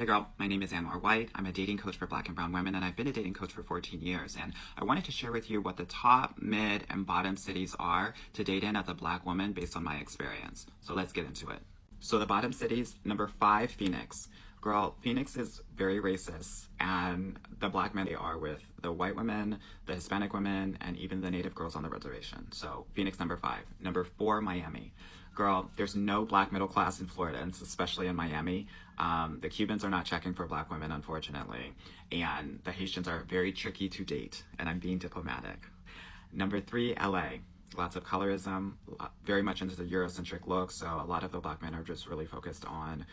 Hey girl, my name is Anwar White. I'm a dating coach for Black and brown women, and I've been a dating coach for 14 years. And I wanted to share with you what the top, mid, and bottom cities are to date in as a Black woman based on my experience. So let's get into it. So the bottom cities, number 5, Phoenix. Girl, Phoenix is very racist, and the Black men they are with the white women, the Hispanic women, and even the Native girls on the reservation. So Phoenix, number 5. Number 4, Miami. Girl, there's no Black middle class in Florida, and especially in Miami. The Cubans are not checking for Black women, unfortunately, and the Haitians are very tricky to date, and I'm being diplomatic. Number 3, LA. Lots of colorism, very much into the Eurocentric look, so a lot of the Black men are just really focused on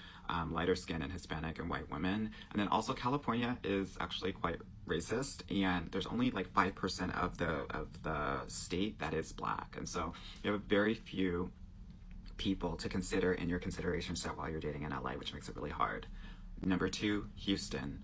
lighter skin and Hispanic and white women. And then also California is actually quite racist, and there's only like 5% of the state that is Black, and so you have very few people to consider in your consideration set while you're dating in LA, which makes it really hard. Number 2, Houston.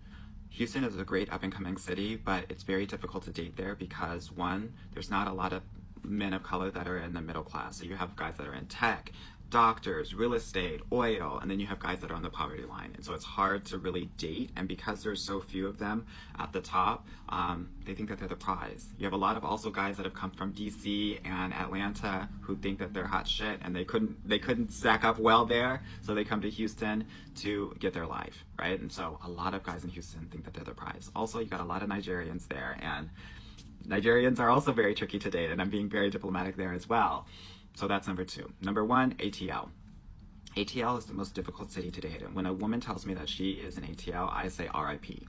Houston is a great up-and-coming city, but it's very difficult to date there because, one, there's not a lot of men of color that are in the middle class. So you have guys that are in tech, doctors, real estate, oil, and then you have guys that are on the poverty line. And so it's hard to really date. And because there's so few of them at the top, they think that they're the prize. You have a lot of also guys that have come from DC and Atlanta who think that they're hot shit and they couldn't stack up well there. So they come to Houston to get their life, right? And so a lot of guys in Houston think that they're the prize. Also, you got a lot of Nigerians there, and Nigerians are also very tricky to date, and I'm being very diplomatic there as well. So that's number 2. Number 1, ATL. ATL is the most difficult city to date in. When a woman tells me that she is an ATL, I say RIP.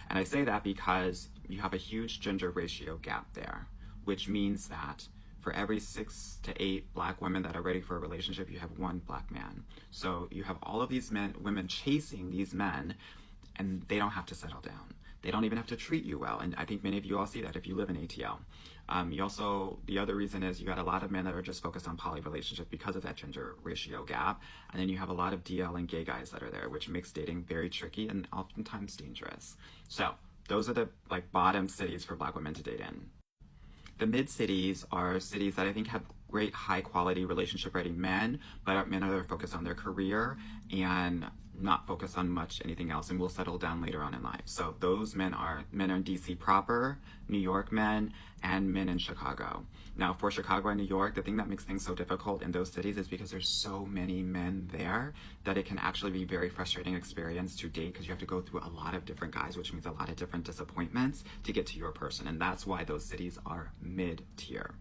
And I say that because you have a huge gender ratio gap there, which means that for every 6 to 8 Black women that are ready for a relationship, you have 1 Black man. So you have all of these women chasing these men, and they don't have to settle down. They don't even have to treat you well. And I think many of you all see that if you live in ATL. The other reason is you got a lot of men that are just focused on poly relationships because of that gender ratio gap. And then you have a lot of DL and gay guys that are there, which makes dating very tricky and oftentimes dangerous. So those are the bottom cities for Black women to date in. The mid cities are cities that I think have great high quality relationship ready men, but men are focused on their career and not focused on much anything else, and will settle down later on in life. So those men are in DC proper, New York men, and men in Chicago. Now for Chicago and New York, the thing that makes things so difficult in those cities is because there's so many men there that it can actually be a very frustrating experience to date, because you have to go through a lot of different guys, which means a lot of different disappointments to get to your person. And that's why those cities are mid-tier.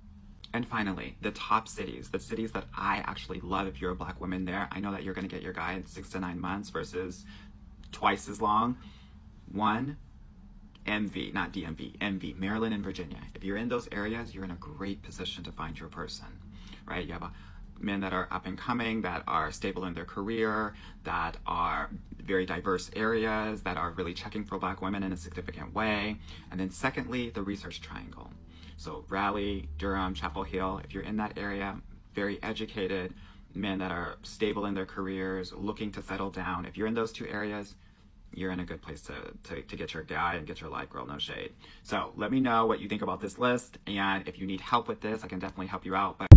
And finally, the top cities, the cities that I actually love if you're a Black woman there. I know that you're going to get your guy in 6 to 9 months versus twice as long. 1, MV, not DMV, MV, Maryland and Virginia. If you're in those areas, you're in a great position to find your person, right? You have men that are up and coming, that are stable in their career, that are very diverse areas, that are really checking for Black women in a significant way. And then secondly, the Research Triangle. So Raleigh, Durham, Chapel Hill, if you're in that area, very educated, men that are stable in their careers, looking to settle down. If you're in those 2 areas, you're in a good place to get your guy and get your life, girl, no shade. So let me know what you think about this list, and if you need help with this, I can definitely help you out. But